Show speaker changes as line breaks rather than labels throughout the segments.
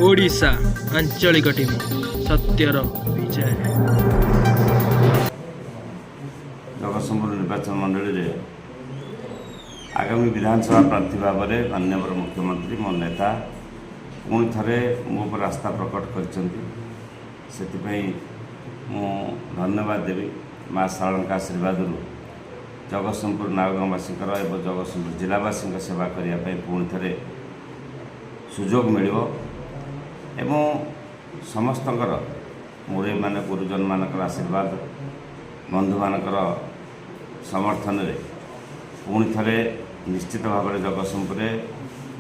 ओडिशा आंचलिक टीवी सत्यर विजय।
जगतसिंहपुर निर्वाचन मंडली रे आगामी विधानसभा प्रार्थी भाव में माननीय मुख्यमंत्री मो नेता पुणी थे मो पर आस्था प्रकट कर धन्यवाद देवी माँ शारदा आशीर्वाद जगतसिंहपुर नागगाँववासी एवं जगतसिंहपुर जिलावासी सेवा करने पुणी थे सुजोग मिल एवं समस्त मुरे मान गुरुजन मानकर आशीर्वाद बंधु मानकर समर्थन रे पुणी थे निश्चित भाव में जगतसिंहपुर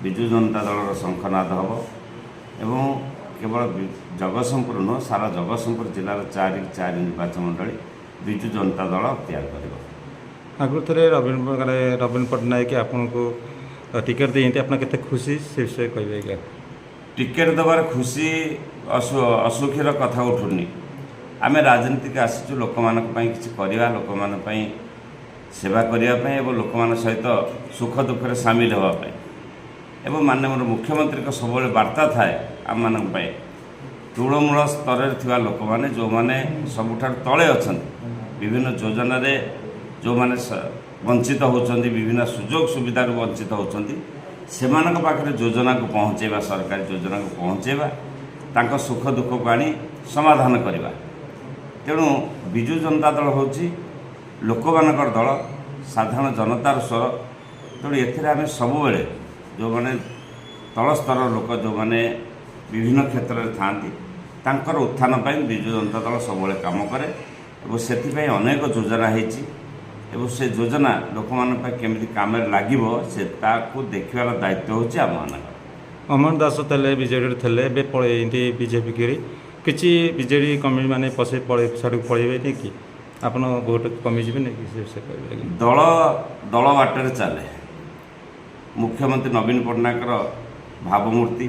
विजु जनता दल शंखनाद हम एवं केवल जगतसिंहपुर नुह सारा जगतसिंहपुर जिलार 4 निर्वाचन मंडली विजु जनता दल तैयार कर
आगु थे रवीन पट्टनायक आपन को टिकेट देते आप केते खुशी से विषय कहे क्या
टिकेट दबार खुशी असुखीर कथा उठुनी आम राजनीति आसीचु लोक मान कि करवा लोक मान सेवा करने और लोक मान सहित सुख दुख सामिल होगापी एवं माननीय मुख्यमंत्री सब वार्ता थाए आम मान तृणमूल स्तर में लोक मैंने जो मैंने सबुठ तले अच्छा विभिन्न योजन जो मैंने वंचित होती विभिन्न सुजोग सुविधा वंचित होती से पाखे योजना को पहुँचेवा सरकारी योजना को पहुँचेवा तांको सुख दुख को आनी समाधान करवा तेणु विजु जनता दल हूँ लोक मानकर दल साधारण जनतार स्वर तेणु एम सब जो मैंने तल स्तर लोक जो मैंने विभिन्न क्षेत्र में था उत्थान विजु जनता दल सब कम करे और से अनेक योजना होती एवं से योजना लोक केमी कम लगे से देखार दायित्व हूँ आम मान
अमर दास थे विजेडी थे पलैंती बीजेपी किसी बीजेडी कमिटी मैंने पशे छाड़ पलैबे कि आप भोट कमिजी कि
दल दल बाटर चले मुख्यमंत्री नवीन पट्टनायक भावमूर्ति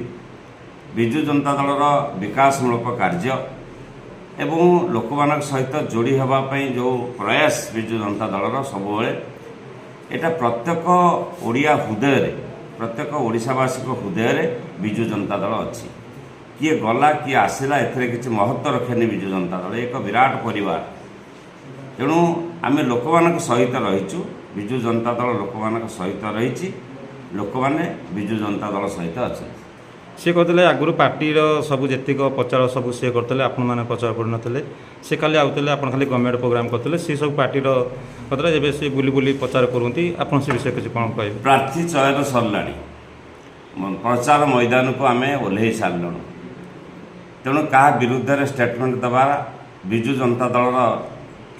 विजु जनता दलर विकासमूलक कार्य एवं लोक मान सहित जोड़ी होगापी जो प्रयास विजु जनता दलर सब यहाँ प्रत्येक ओडिया हृदय प्रत्येक ओडिशावासी हृदय विजु जनता दल अच्छी किए गला किए आसला ए महत्व रखेनि विजु जनता दल एक विराट परिवार तेणु आम लोक मान सहित रहीचु विजु जनता दल लोक मान सहित रही लोक मैंने विजु जनता दल सहित अच्छा
सी कहते आगुरी पार्टी सब जीक प्रचार सब सी करते आपण मैंने प्रचार कर सी खाली आउते आप खाली गवर्नमेंट प्रोग्राम करते सी सब पार्टी कहते जब सी बुली बुली प्रचार करती आप से विषय किसी कौन कहे
प्रार्थी चयन सरला प्रचार मैदान को आम ओह्ल सारू तेणु क्या विरुद्ध में स्टेटमेंट दबार विजु जनता दलर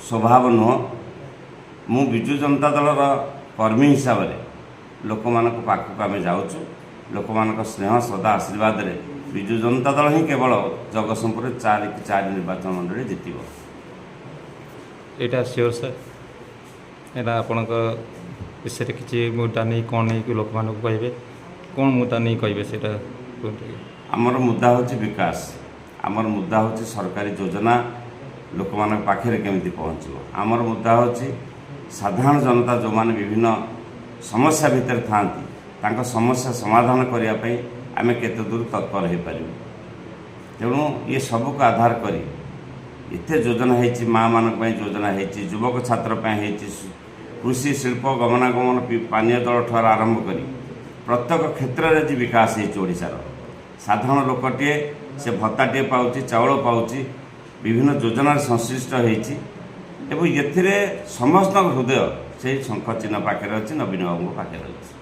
स्वभाव नुह मु विजु जनता दलर कर्मी हिसाब से लोक मान पाखक आम जाऊँ लोक मान स्नेह श्रद्धा आशीर्वाद रे विजु जनता दल ही केवल जगतसिंहपुर 4 निर्वाचन मंडली जीत
यहाँ सियोर सर यहाँ आपण विषय किसी मुद्दा नहीं कौन नहीं लोक मान कहे कौन मुद्दा नहीं कहे से
आमर मुद्दा हूँ विकास आमर मुद्दा हूँ सरकारी योजना लोक मान पाखे केमी पहुँचो आमर मुद्दा हूँ साधारण जनता जो मैंने विभिन्न समस्या भितर था समस्या समाधान करने आम केते दूर तत्पर हो पार तेणु ये सबको आधार करी एते योजना होती माँ मान योजना होती युवक छात्र कृषि शिल्प गमनागमन पानीय जल ठार आरंभ कर प्रत्येक क्षेत्र में जी विकास होशार साधारण लोकटे से भत्ताटे पाँच चाउल पाँच विभिन्न योजन संश्लिष्ट होती समस्त हृदय से शंख चिन्ह पाखे अच्छी नवीन बाबू पाखे अच्छी।